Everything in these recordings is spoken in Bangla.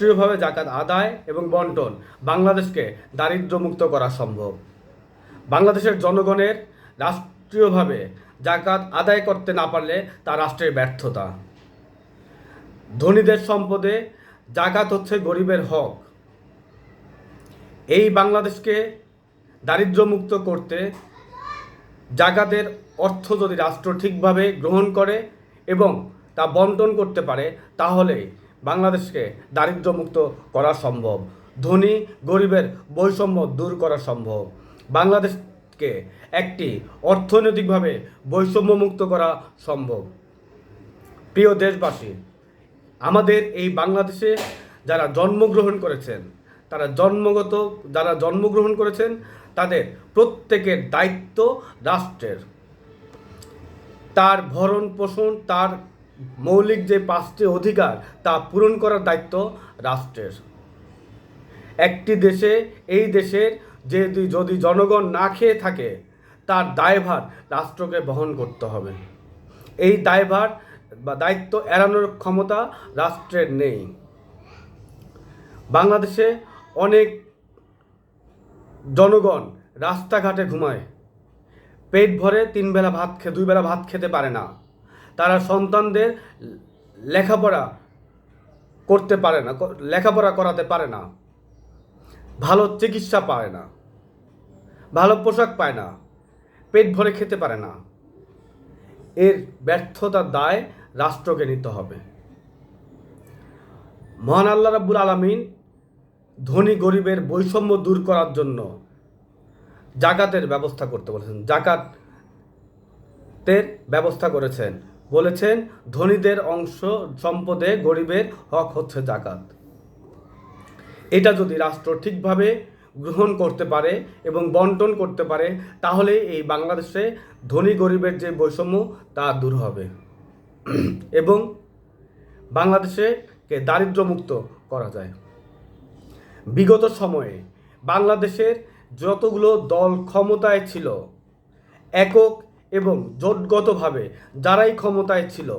রাষ্ট্রীয়ভাবে জাকাত আদায় এবং বন্টন বাংলাদেশকে দারিদ্র্যমুক্ত করা সম্ভব। বাংলাদেশের জনগণের রাষ্ট্রীয়ভাবে জাকাত আদায় করতে না পারলে তা রাষ্ট্রের ব্যর্থতা। ধনীদের সম্পদে জাকাত হচ্ছে গরিবের হক। এই বাংলাদেশকে দারিদ্র্যমুক্ত করতে জাকাতের অর্থ যদি রাষ্ট্র ঠিকভাবে গ্রহণ করে এবং তা বন্টন করতে পারে, তাহলে বাংলাদেশকে দারিদ্র্যমুক্ত করা সম্ভব। ধনী গরিবের বৈষম্য দূর করা সম্ভব। বাংলাদেশকে একটি অর্থনৈতিকভাবে বৈষম্যমুক্ত করা সম্ভব। প্রিয় দেশবাসী, আমাদের এই বাংলাদেশে যারা জন্মগ্রহণ করেছেন তাদের প্রত্যেকের দায়িত্ব রাষ্ট্রের। তার ভরণ পোষণ, তার মৌলিক যে 5টি অধিকার তা পূরণ করার দায়িত্ব রাষ্ট্রের। একটি দেশে, এই দেশের যদি জনগণ না খেয়ে থাকে, তার দায়ভার রাষ্ট্রকে বহন করতে হবে। এই দায়ভার বা দায়িত্ব এড়ানোর ক্ষমতা রাষ্ট্রের নেই। বাংলাদেশে অনেক জনগণ রাস্তাঘাটে ঘুমায়, পেট ভরে 2 বেলা ভাত খেতে পারে না। তারা সন্তানদের লেখাপড়া করাতে পারে না, ভালো চিকিৎসা পায় না, ভালো পোশাক পায় না, পেট ভরে খেতে পারে না। এর ব্যর্থতার দায় রাষ্ট্রকে নিতে হবে। মহান আল্লাহ রাব্বুল আলামিন ধনী গরিবের বৈষম্য দূর করার জন্য জাকাতের ব্যবস্থা করতে বলেছেন। জাকাতের ব্যবস্থা করেছেন, বলেছেন ধনীদের অংশ সম্পদে গরিবের হক হচ্ছে জাকাত। এটা যদি রাষ্ট্র ঠিকভাবে গ্রহণ করতে পারে এবং বন্টন করতে পারে, তাহলে এই বাংলাদেশে ধনী গরিবের যে বৈষম্য তা দূর হবে এবং বাংলাদেশকে দারিদ্র্যমুক্ত করা যায়। বিগত সময়ে বাংলাদেশের যতগুলো দল ক্ষমতায় ছিল, একক এবং জোটগতভাবে যারাই ক্ষমতায় ছিল,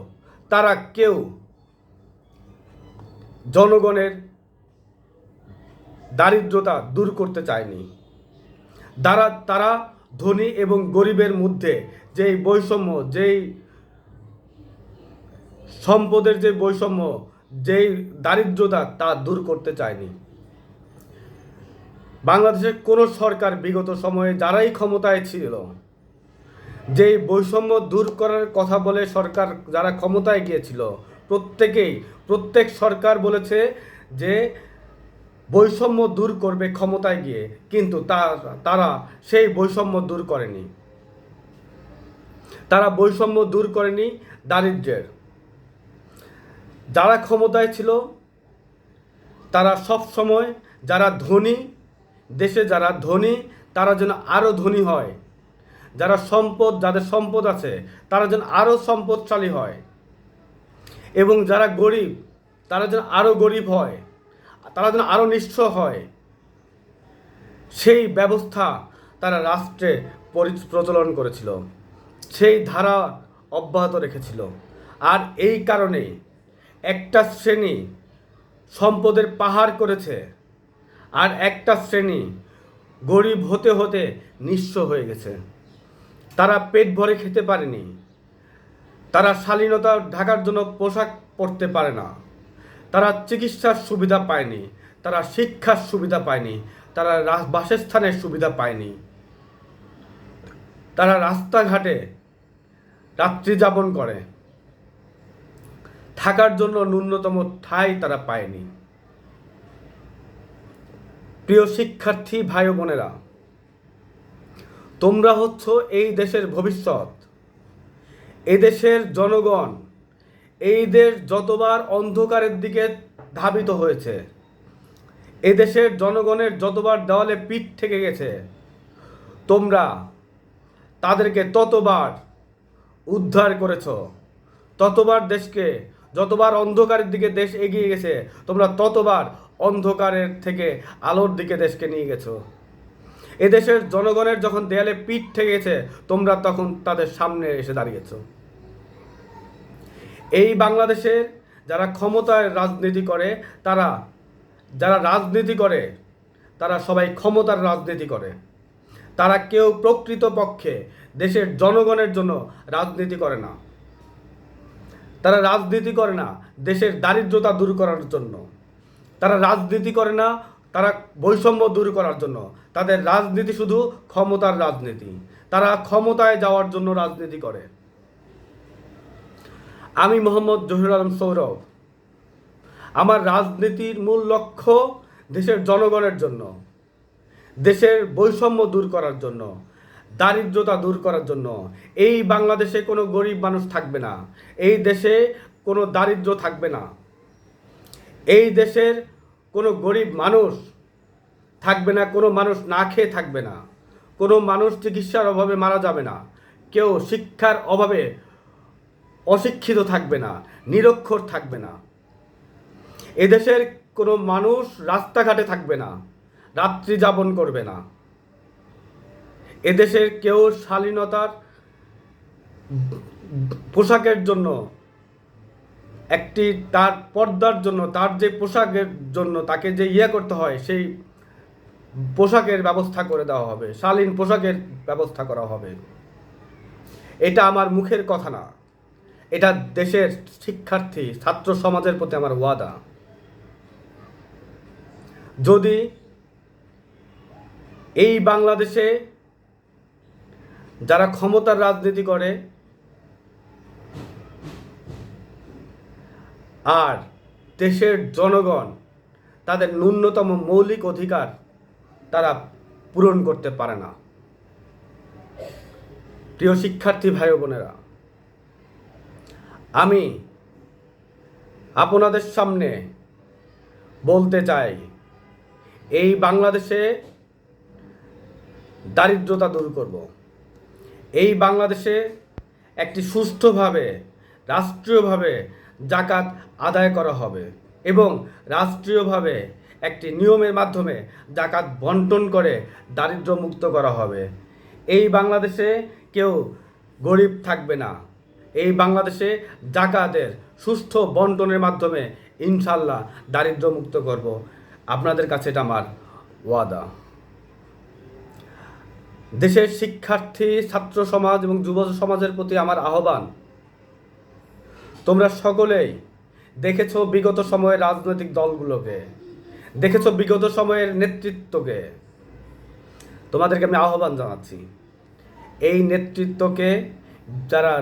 তারা কেউ জনগণের দারিদ্রতা দূর করতে চায়নি। তারা ধনী এবং গরিবের মধ্যে যেই বৈষম্য, যেই সম্পদের যে বৈষম্য, যেই দারিদ্রতা, তা দূর করতে চায়নি। বাংলাদেশের কোনো সরকার বিগত সময়ে যারাই ক্ষমতায় ছিল, যেই বৈষম্য দূর করার কথা বলে সরকার যারা ক্ষমতায় গিয়েছিল, প্রত্যেক সরকার বলেছে যে বৈষম্য দূর করবে ক্ষমতায় গিয়ে, কিন্তু তারা সেই বৈষম্য দূর করেনি। তারা বৈষম্য দূর করেনি দারিদ্র্যের। যারা ক্ষমতায় ছিল তারা সব সময় যারা ধনী তারা যেন আরও ধনী হয়, যাদের সম্পদ আছে তারা যেন আরও সম্পদশালী হয়, এবং যারা গরিব তারা যেন আরও গরিব হয়, তারা যেন আরও নিঃস্ব হয়, সেই ব্যবস্থা তারা রাষ্ট্রে প্রচলন করেছিল, সেই ধারা অব্যাহত রেখেছিল। আর এই কারণে একটা শ্রেণী সম্পদের পাহাড় করেছে, আর একটা শ্রেণী গরিব হতে হতে নিঃস্ব হয়ে গেছে। তারা পেট ভরে খেতে পারেনি, তারা শালীনতা ঢাকার জন্য পোশাক পরতে পারে না, তারা চিকিৎসার সুবিধা পায়নি, তারা শিক্ষার সুবিধা পায়নি, তারা বাসস্থানের সুবিধা পায়নি, তারা রাস্তাঘাটে রাত্রি যাপন করে, থাকার জন্য ন্যূনতম ঠাঁই তারা পায়নি। প্রিয় শিক্ষার্থী ভাই বোনেরা, তোমরা হচ্ছ এই দেশের ভবিষ্যৎ। এদেশের জনগণ এই দেশ যতবার অন্ধকারের দিকে ধাবিত হয়েছে, এদেশের জনগণের যতবার দেওয়ালে পিঠ থেকে গেছে, তোমরা তাদেরকে ততবার উদ্ধার করেছ। যতবার অন্ধকারের দিকে দেশ এগিয়ে গেছে, তোমরা ততবার অন্ধকারের থেকে আলোর দিকে দেশকে নিয়ে গেছো। এদেশের জনগণের যখন দেয়ালে পিঠ থেকে গেছে, তোমরা তখন তাদের সামনে এসে দাঁড়িয়েছ। এই বাংলাদেশের যারা ক্ষমতায় রাজনীতি করে, তারা যারা রাজনীতি করে তারা সবাই ক্ষমতার রাজনীতি করে। তারা কেউ প্রকৃতপক্ষে দেশের জনগণের জন্য রাজনীতি করে না। তারা রাজনীতি করে না দেশের দারিদ্রতা দূর করার জন্য। তারা রাজনীতি করে না তারা বৈষম্য দূর করার জন্য। তাদের রাজনীতি শুধু ক্ষমতার রাজনীতি। তারা ক্ষমতায় যাওয়ার জন্য রাজনীতি করে। আমি মোহাম্মদ জহিরুল আলম সৌরভ। আমার রাজনীতির মূল লক্ষ্য দেশের জনগণের জন্য, দেশের বৈষম্য দূর করার জন্য, দারিদ্রতা দূর করার জন্য। এই বাংলাদেশে কোনো গরিব মানুষ থাকবে না। এই দেশে কোনো দারিদ্র থাকবে না। এই দেশের কোনো গরিব মানুষ থাকবে না। কোনো মানুষ না খেয়ে থাকবে না। কোনো মানুষ চিকিৎসার অভাবে মারা যাবে না। কেউ শিক্ষার অভাবে অশিক্ষিত থাকবে না, নিরক্ষর থাকবে না। এদেশের কোনো মানুষ রাস্তাঘাটে থাকবে না, রাত্রি যাপন করবে না। এদেশের কেউ শালীনতার পোশাকের জন্য তার পর্দার জন্য, তার যে পোশাকের জন্য তাকে যে করতে হয়, সেই পোশাকের ব্যবস্থা করে দেওয়া হবে, শালীন পোশাকের ব্যবস্থা করা হবে। এটা আমার মুখের কথা না, এটা দেশের শিক্ষার্থী ছাত্র সমাজের প্রতি আমার ওয়াদা। যদি এই বাংলাদেশে যারা ক্ষমতার রাজনীতি করে আর দেশের জনগণ তাদের ন্যূনতম মৌলিক অধিকার তারা পূরণ করতে পারে না, প্রিয় শিক্ষার্থী ভাই বোনেরা, আমি আপনাদের সামনে বলতে চাই, এই বাংলাদেশে দারিদ্রতা দূর করব। এই বাংলাদেশে একটি সুষ্ঠুভাবে রাষ্ট্রীয়ভাবে জাকাত আদায় করা হবে এবং রাষ্ট্রীয়ভাবে একটি নিয়মের মাধ্যমে জাকাত বন্টন করে দারিদ্র মুক্ত করা হবে। এই বাংলাদেশে কেউ গরিব থাকবে না। এই বাংলাদেশে জাকাতের সুষ্ঠু বন্টনের মাধ্যমে ইনশাল্লাহ দারিদ্র মুক্ত করব। আপনাদের কাছে এটা আমার ওয়াদা। দেশের শিক্ষার্থী ছাত্র সমাজ এবং যুব সমাজের প্রতি আমার আহ্বান, তোমরা সকলেই দেখেছো বিগত সময়ের রাজনৈতিক দলগুলোকে, দেখেছো বিগত সময়ের নেতৃত্বকে। তোমাদেরকে আমি আহ্বান জানাচ্ছি, এই নেতৃত্বকে যারা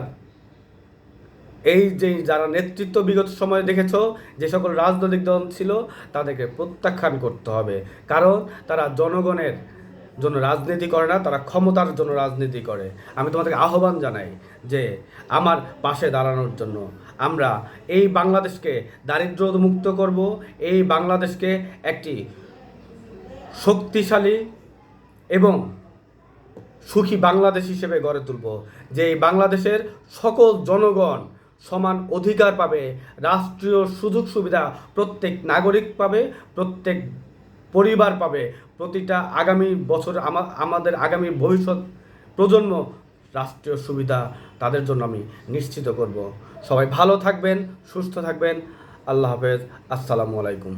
নেতৃত্ব বিগত সময়ে দেখেছো, যে সকল রাজনৈতিক দল ছিল, তাদেরকে প্রত্যাখ্যান করতে হবে। কারণ তারা জনগণের জন্য রাজনীতি করে না, তারা ক্ষমতার জন্য রাজনীতি করে। আমি তোমাদেরকে আহ্বান জানাই যে আমার পাশে দাঁড়ানোর জন্য। আমরা এই বাংলাদেশকে দারিদ্র মুক্ত করব, এই বাংলাদেশকে একটি শক্তিশালী এবং সুখী বাংলাদেশ হিসেবে গড়ে তুলব, যে এই বাংলাদেশের সকল জনগণ সমান অধিকার পাবে, রাষ্ট্রীয় সুযোগ সুবিধা প্রত্যেক নাগরিক পাবে, প্রত্যেক পরিবার পাবে। প্রতিটা আগামী বছর আমাদের আগামী ভবিষ্যৎ প্রজন্ম রাষ্ট্রীয় সুবিধা তাদের জন্য আমি নিশ্চিত করব। সবাই ভালো থাকবেন, সুস্থ থাকবেন। আল্লাহ হাফেজ। আসসালামু আলাইকুম।